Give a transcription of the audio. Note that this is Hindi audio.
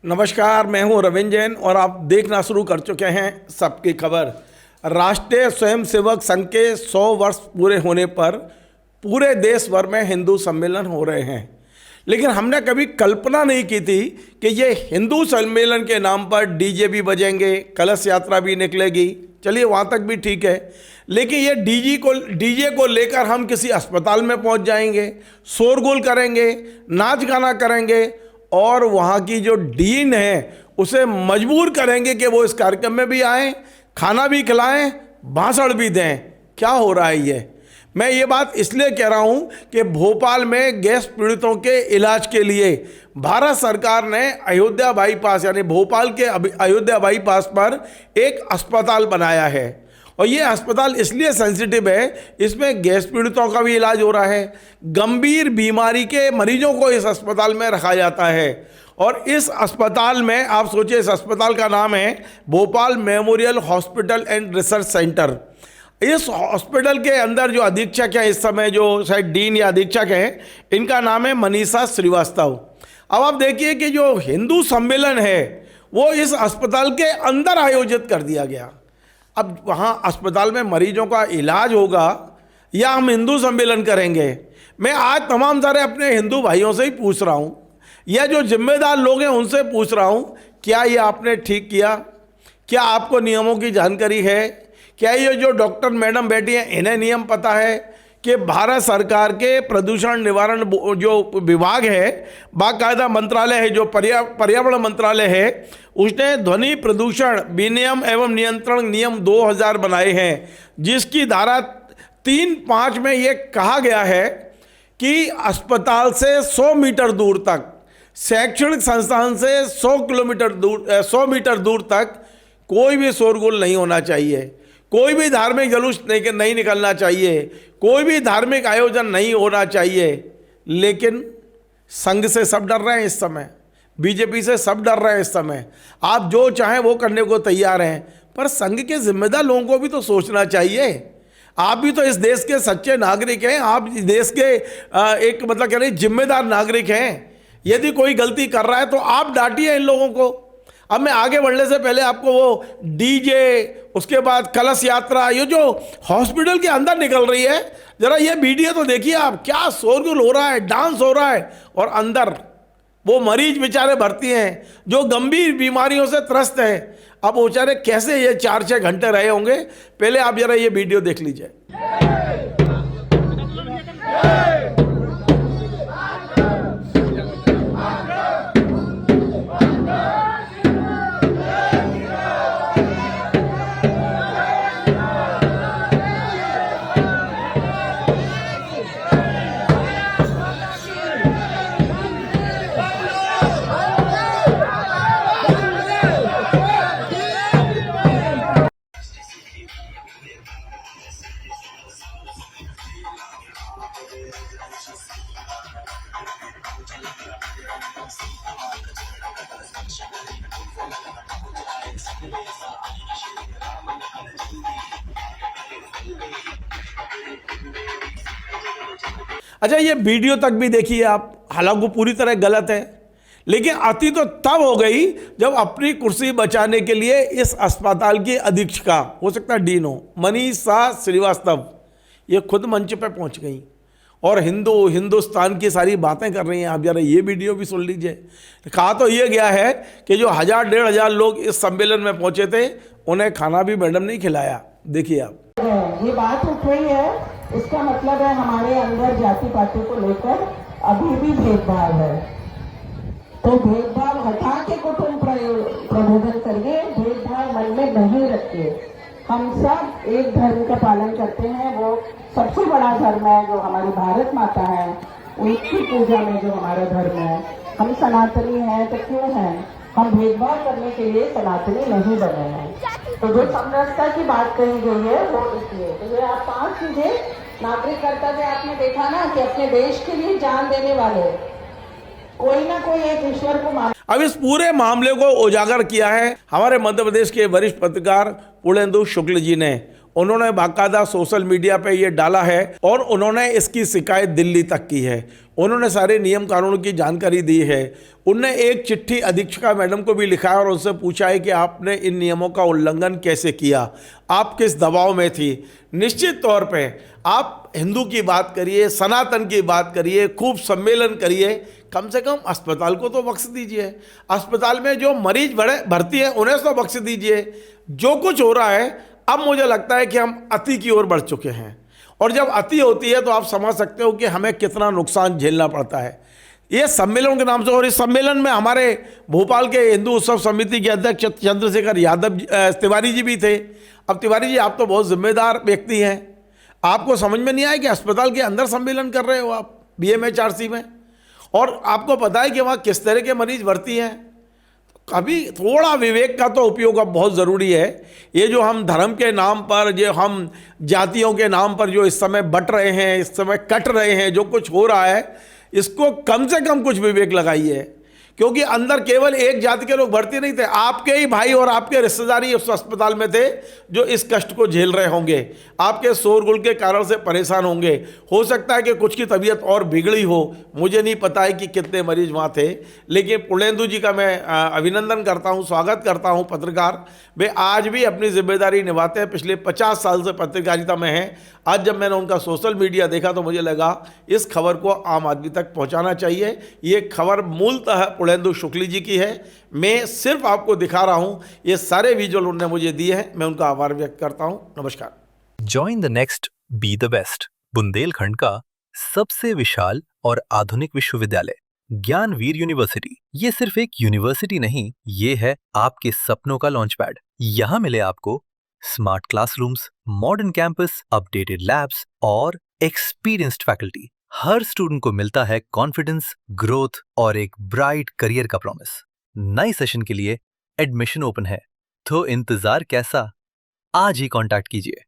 नमस्कार, मैं हूं रविंद्र जैन और आप देखना शुरू कर चुके हैं सबकी खबर। राष्ट्रीय स्वयंसेवक संघ के 100 वर्ष पूरे होने पर पूरे देश भर में हिंदू सम्मेलन हो रहे हैं, लेकिन हमने कभी कल्पना नहीं की थी कि ये हिंदू सम्मेलन के नाम पर डीजे भी बजेंगे, कलश यात्रा भी निकलेगी। चलिए वहाँ तक भी ठीक है, लेकिन ये डीजे को लेकर हम किसी अस्पताल में पहुँच जाएंगे, शोरगुल करेंगे, नाच गाना करेंगे और वहाँ की जो डीन है उसे मजबूर करेंगे कि वो इस कार्यक्रम में भी आएँ, खाना भी खिलाएं, भाषण भी दें। क्या हो रहा है ये? मैं ये बात इसलिए कह रहा हूँ कि भोपाल में गैस पीड़ितों के इलाज के लिए भारत सरकार ने अयोध्या बाईपास यानी भोपाल के अयोध्या बाईपास पर एक अस्पताल बनाया है। और ये अस्पताल इसलिए सेंसिटिव है, इसमें गैस पीड़ितों का भी इलाज हो रहा है, गंभीर बीमारी के मरीजों को इस अस्पताल में रखा जाता है। और इस अस्पताल में आप सोचिए, इस अस्पताल का नाम है Bhopal memorial hospital and research centre. इस हॉस्पिटल के अंदर जो अधीक्षक है इस समय, जो शायद डीन या अधीक्षक हैं, इनका नाम है मनीषा श्रीवास्तव। अब आप देखिए कि जो हिंदू सम्मेलन है वो इस अस्पताल के अंदर आयोजित कर दिया गया। अब वहाँ अस्पताल में मरीजों का इलाज होगा या हम हिंदू सम्मेलन करेंगे? मैं आज तमाम सारे अपने हिंदू भाइयों से ही पूछ रहा हूँ, या जो जिम्मेदार लोग हैं उनसे पूछ रहा हूँ, क्या ये आपने ठीक किया? क्या आपको नियमों की जानकारी है? क्या ये जो डॉक्टर मैडम बैठी हैं इन्हें नियम पता है कि भारत सरकार के प्रदूषण निवारण जो विभाग है, बाकायदा मंत्रालय है, जो पर्यावरण मंत्रालय है, उसने ध्वनि प्रदूषण विनियम एवं नियंत्रण नियम 2000 बनाए हैं, जिसकी धारा 3(5) में ये कहा गया है कि अस्पताल से 100 मीटर दूर तक, शैक्षणिक संस्थान से 100 मीटर दूर तक कोई भी शोरगुल नहीं होना चाहिए, कोई भी धार्मिक जुलूस नहीं निकलना चाहिए, कोई भी धार्मिक आयोजन नहीं होना चाहिए। लेकिन संघ से सब डर रहे हैं इस समय, बीजेपी से सब डर रहे हैं इस समय। आप जो चाहें वो करने को तैयार हैं, पर संघ के जिम्मेदार लोगों को भी तो सोचना चाहिए। आप भी तो इस देश के सच्चे नागरिक हैं, आप देश के एक मतलब कह रहे जिम्मेदार नागरिक हैं। यदि कोई गलती कर रहा है तो आप डांटिए इन लोगों को। अब मैं आगे बढ़ने से पहले आपको वो डीजे, उसके बाद कलश यात्रा, ये जो हॉस्पिटल के अंदर निकल रही है, जरा ये वीडियो तो देखिए आप, क्या शोरगुल हो रहा है, डांस हो रहा है, और अंदर वो मरीज बेचारे भर्ती हैं जो गंभीर बीमारियों से त्रस्त हैं। अब वो बेचारे कैसे ये 4-6 घंटे रहे होंगे। पहले आप जरा ये वीडियो देख लीजिए। अच्छा, ये वीडियो तक भी देखिए आप, हालांकि पूरी तरह गलत है, लेकिन अति तो तब हो गई जब अपनी कुर्सी बचाने के लिए इस अस्पताल की अधीक्षिका, हो सकता है डीन हो, मनीषा श्रीवास्तव, ये खुद मंच पे पहुंच गई और हिंदुस्तान की सारी बातें कर रही हैं। आप जरा ये वीडियो भी सुन लीजिए। कहा तो ये गया है कि जो 1000-1500 लोग इस सम्मेलन में पहुंचे थे, उन्हें खाना भी मैडम ने खिलाया। देखिए आप। ये बात उठ रही है, इसका मतलब है हमारे अंदर जाति पाति को लेकर अभी भी भेदभाव है। तो भेदभाव हटा के कुटुंब प्रबोधन करिए, भेदभाव मन में नहीं रखिए। हम सब एक धर्म का पालन करते हैं, वो सबसे बड़ा धर्म है जो हमारी भारत माता है, उनकी पूजा में जो हमारा धर्म है। हम सनातनी हैं तो क्यों हैं? हम भेदभाव करने के लिए सनातनी नहीं बने हैं। तो जो समरसता की बात कही गई है वो इसलिए, तो ये आप 5 चीजें नागरिक कर्तव्य आपने देखा ना कि अपने देश के लिए जान देने वाले कोई ना कोई एक ईश्वर को मान। अब इस पूरे मामले को उजागर किया है हमारे मध्य प्रदेश के वरिष्ठ पत्रकार पूर्णेंदु शुक्ल जी ने। उन्होंने बाकायदा सोशल मीडिया पे ये डाला है और उन्होंने इसकी शिकायत दिल्ली तक की है। उन्होंने सारे नियम कानून की जानकारी दी है। उनने एक चिट्ठी अधीक्षिका मैडम को भी लिखा है और उनसे पूछा है कि आपने इन नियमों का उल्लंघन कैसे किया, आप किस दबाव में थी। निश्चित तौर पे आप हिंदू की बात करिए, सनातन की बात करिए, खूब सम्मेलन करिए, कम से कम अस्पताल को तो बख्श दीजिए। अस्पताल में जो मरीज भर्ती हैं उन्हें तो बख्श दीजिए। जो कुछ हो रहा है अब मुझे लगता है कि हम अति की ओर बढ़ चुके हैं, और जब अति होती है तो आप समझ सकते हो कि हमें कितना नुकसान झेलना पड़ता है। ये सम्मेलन के नाम से, और इस सम्मेलन में हमारे भोपाल के हिंदू उत्सव समिति के अध्यक्ष चंद्रशेखर यादव तिवारी जी भी थे। अब तिवारी जी, आप तो बहुत जिम्मेदार व्यक्ति हैं, आपको समझ में नहीं आया कि अस्पताल के अंदर सम्मेलन कर रहे हो आप BMHRC में, और आपको पता है कि वहाँ किस तरह के मरीज भर्ती हैं। कभी थोड़ा विवेक का तो उपयोग अब बहुत ज़रूरी है। ये जो हम धर्म के नाम पर, जो हम जातियों के नाम पर जो इस समय बट रहे हैं, इस समय कट रहे हैं, जो कुछ हो रहा है, इसको कम से कम कुछ विवेक लगाइए। क्योंकि अंदर केवल एक जाति के लोग भर्ती नहीं थे, आपके ही भाई और आपके रिश्तेदार ही उस अस्पताल में थे जो इस कष्ट को झेल रहे होंगे, आपके शोरगुल के कारण से परेशान होंगे। हो सकता है कि कुछ की तबीयत और बिगड़ी हो, मुझे नहीं पता है कि कितने मरीज वहाँ थे। लेकिन पुर्णेंदु जी का मैं अभिनंदन करता हूँ, स्वागत करता हूँ। पत्रकार वे आज भी अपनी जिम्मेदारी निभाते हैं, पिछले 50 साल से पत्रकारिता में हैं। आज जब मैंने उनका सोशल मीडिया देखा तो मुझे लगा इस खबर को आम आदमी तक पहुंचाना चाहिए। ये खबर मूलतः पुर्णेंदु शुक्ल जी की है, मैं सिर्फ आपको दिखा रहा हूं। ये सारे विजुअल उन्होंने मुझे दिए हैं, मैं उनका आभार व्यक्त करता हूं। नमस्कार। Join the next be the best, Bundelkhand का सबसे विशाल और आधुनिक विश्वविद्यालय ज्ञानवीर यूनिवर्सिटी। ये सिर्फ एक यूनिवर्सिटी नहीं, ये है आपके सपनों का लॉन्च पैड। यहाँ मिले आपको smart classrooms, modern campus, updated labs और एक्सपीरियंस्ड फैकल्टी। हर स्टूडेंट को मिलता है कॉन्फिडेंस, ग्रोथ और एक ब्राइट करियर का प्रॉमिस। नए सेशन के लिए एडमिशन ओपन है, तो इंतजार कैसा? आज ही कांटेक्ट कीजिए।